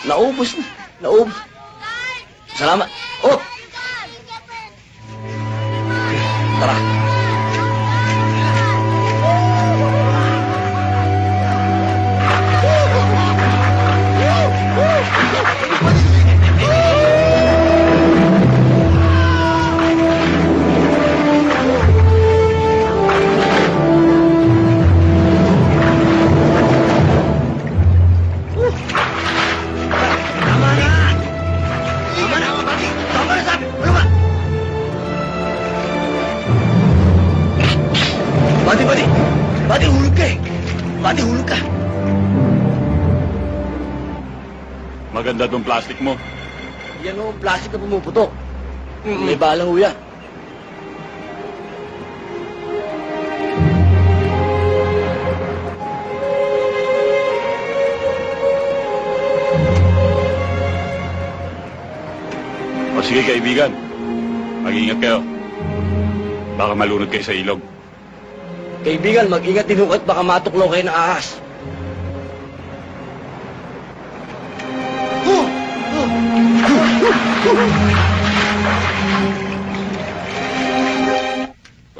Naubos na. Naubos. Salamat. Oh! Tara. Buddy, hulog ka eh. Buddy, hulog ka. Maganda tong plastic mo. Yan o, plastic na pumuputok. May bala ho yan. O sige kaibigan, mag-ingat kayo. Baka malunod kayo sa ilog. Kaibigan, mag-ingat din ho at baka matuklaw kayo ng ahas.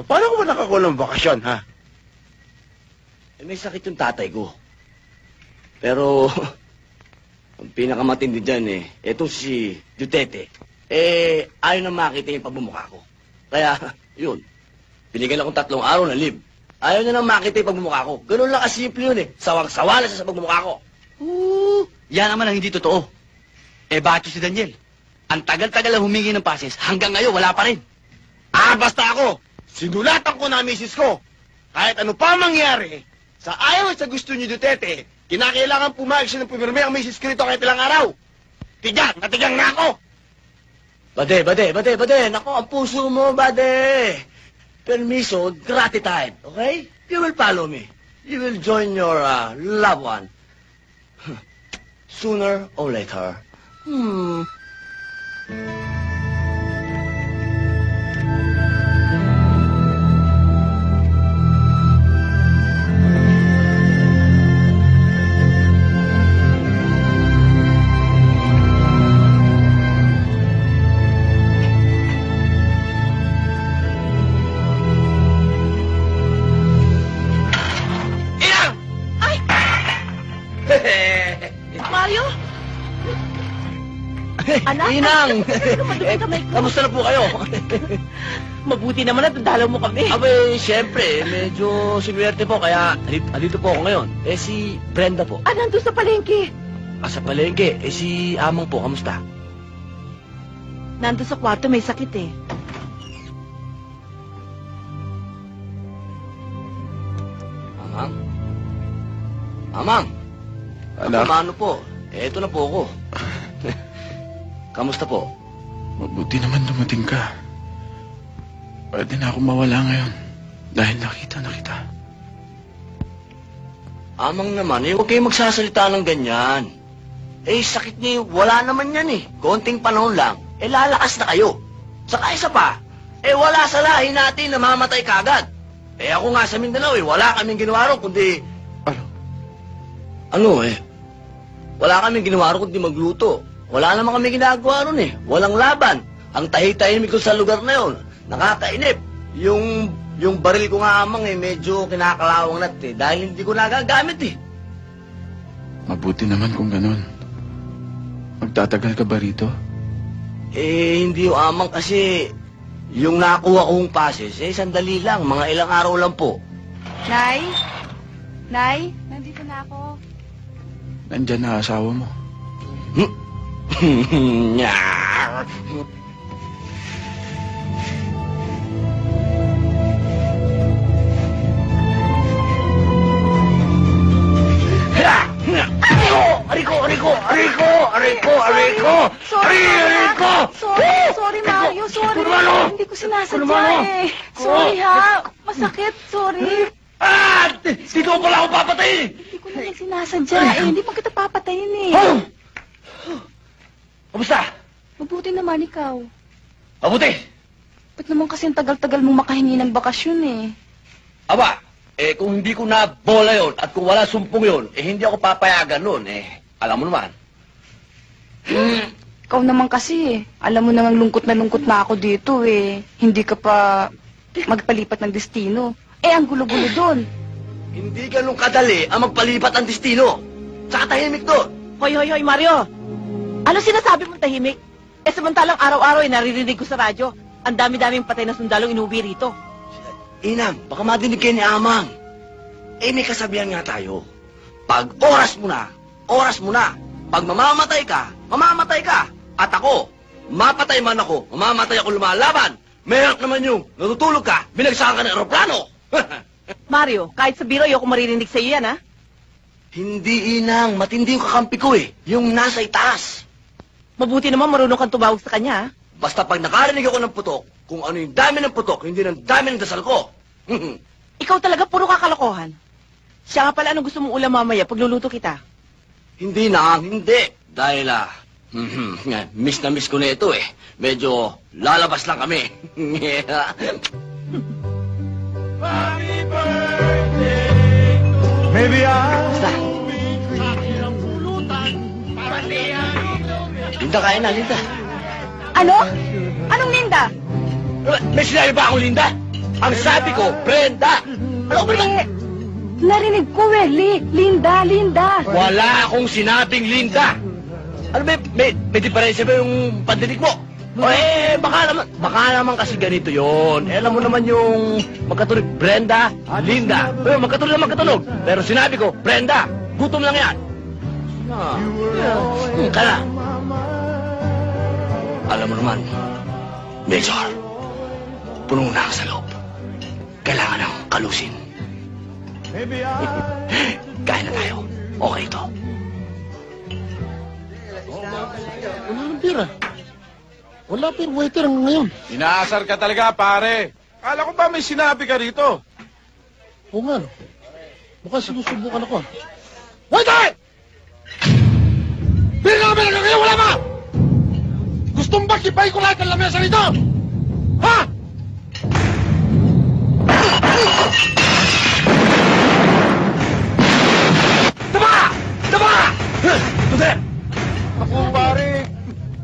Paano ko ba nakakuha ng bakasyon, ha? Eh, may sakit yung tatay ko. Pero, ang pinakamatindi dyan eh, eto si Duterte. Ayaw na makita yung pagmumukha ko. Kaya, yun, binigyan akong 3 araw na leave. Ayaw niya na makita yung pagmumukha ko. Ganun lang kasimple yun eh. Sawang-sawa na siya sa pagmumukha ko. Yan naman ang hindi totoo. Bacho si Daniel. Ang tagal-tagal na humingi ng pases, hanggang ngayon wala pa rin. Basta ako, sinulatan ko na ang misis ko. Kahit ano pa mangyari, sa ayaw at sa gusto niyo Duterte, kinakailangan pumayag siya ng pumirme ang misis ko rito kahit ilang araw. Natigang na ako! Bade. Nako, ang puso mo, bade. Permiso, gratitude, okay? You will follow me. You will join your loved one. Sooner or later. Mario? Anak? Inang! Kamay ko. Kamusta na po kayo? Mabuti naman at dalaw mo kami. Abay, siyempre, medyo sinuwerte po, kaya dito po ako ngayon. Si Brenda po. Nandun sa palengke. Sa palengke. Si Amang po, kamusta? Nandun sa kwarto, may sakit eh. Amang? Amang! Anak? Paano po? Eto na po ako. Kamusta po? Mabuti naman dumating ka. Pwede na ako mawala ngayon. Dahil nakita na kita. Amang naman, huwag kayo magsasalita ng ganyan. Sakit niyo, wala naman yan eh. Konting panahon lang, lalakas na kayo. Saka isa pa, wala sa lahi natin na mamatay kagad. Ako nga sa Mindanao wala kaming ginawa ron, kundi... Ano? Wala kaming ginawa ron, kundi magluto. Wala naman kami ginagawa ron eh. Walang laban. Ang tahi-tahimik ko sa lugar na yon, nakakainip. Yung baril ko nga amang medyo kinakalawang nat dahil hindi ko nagagamit eh. Mabuti naman kung ganun. Magtatagal ka ba rito? Hindi yung amang kasi yung nakuha kong passes, sandali lang, mga ilang araw lang po. Nay? Nay? Nandito na ako. Nandyan na asawa mo. Nyar. Ariko! Sorry, Mario. Sorry. Hindi ko sinasadya eh. Sorry ha. Masakit. Sorry. Dito pala ako papatayin! Hindi ko naman sinasadya eh. Hindi pa kita papatayin eh. Kamusta? Mabuti naman ikaw. Mabuti! Ba't naman kasi ang tagal-tagal mong makahingi ng bakasyon eh? Aba, kung hindi ko na bola yon at kung wala sumpong yon, hindi ako papayagan nun. Alam mo naman. Ikaw naman kasi, alam mo namang lungkot na ako dito eh. Hindi ka pa magpalipat ng destino. Eh, ang gulo-gulo doon. Hindi ganun kadali ang magpalipat ang destino. Tsaka tahimik doon. Hoy, Mario! Ano sinasabi mong tahimik? Eh, samantalang araw-araw ay naririnig ko sa radyo. Ang dami-daming patay na sundalong inuwi rito. Inam, baka madinig kayo ni Amang. Eh, may kasabihan nga tayo. Pag oras mo na, oras mo na. Pag mamamatay ka, mamamatay ka. At ako, mapatay man ako, mamamatay ako lumalaban. Mayroon naman yung natutulog ka, binagsakan ka ng aeroplano. Mario, kahit sa biro, ayoko maririnig sa iyo yan, ha? Hindi, Inang. Matindi yung kakampi ko eh. Yung nasa itaas. Mabuti naman marunong kang tumawag sa kanya, ha? Basta pag nakarinig ako ng putok, kung ano yung dami ng putok, hindi ng dami ng dasal ko. Ikaw talaga puro kakalokohan. Siya nga pala, anong gusto mong ulam mamaya pagluluto kita? Hindi na, hindi. Dahil miss na miss ko na ito eh. Medyo lalabas lang kami. Basta. Linda, kain na, Linda. Ano? Anong Linda? May sinabi ba akong Linda? Ang sabi ko, Brenda. Ano ba Eh, narinig ko eh, Linda. Wala akong sinabing Linda. Ano ba, may diferensya ba yung pandinig mo? O eh, baka naman kasi ganito yon. Eh, alam mo naman yung magkatunog, Brenda, Linda. Eh, magkatunog na magkatunog. Pero sinabi ko, Brenda, gutom lang yan. Kaya, alam mo naman, Major, punong na ako sa loob. Kailangan ng kalusin. Kain na tayo. Okay ito. Wala ng pera. Wala pera waiter hanggang ngayon. Inaasar ka talaga, pare. Kala ko ba may sinabi ka rito? Oo nga, no. Mukhang sinusubukan ako. Waiter! Pera na kami hanggang ngayon, wala ba? Gustong ba kipay ko lahat ng lamesa rito? Ha? Tama! Tude! Ako, pare.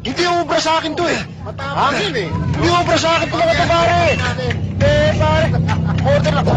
Hindi ubra sa akin to eh. Akin eh. Hindi ubra sa akin to mga to, pare. Eh, pare. Order lang.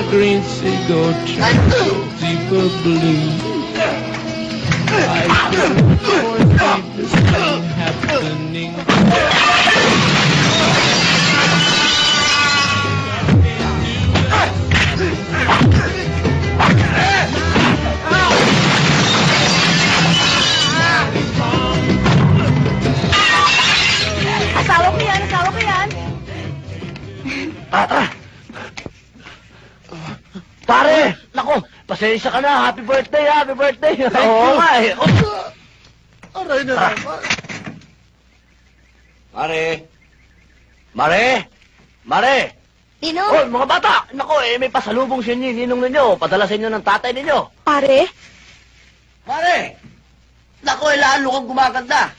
green seagull turns deeper blue. I can foresee this thing happening. Asawa ko yan, asawa ko yan. Pare! Nako, pasensya ka na. Happy birthday, happy birthday. Oo nga eh. Aray na naman. Mare! Mare! Mare! Nino? Oh, mga bata! Nako, may pasalubong sa inyo, ninong ninyo. Padala sa inyo ng tatay ninyo. Pare? Mare! Nako, lalo kang gumaganda.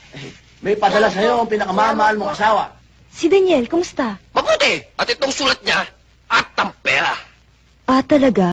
May padala sa iyo ang pinakamamahal mong asawa. Si Daniel, kumusta? Mabuti! At itong sulat niya, at ang pera. Ah, talaga?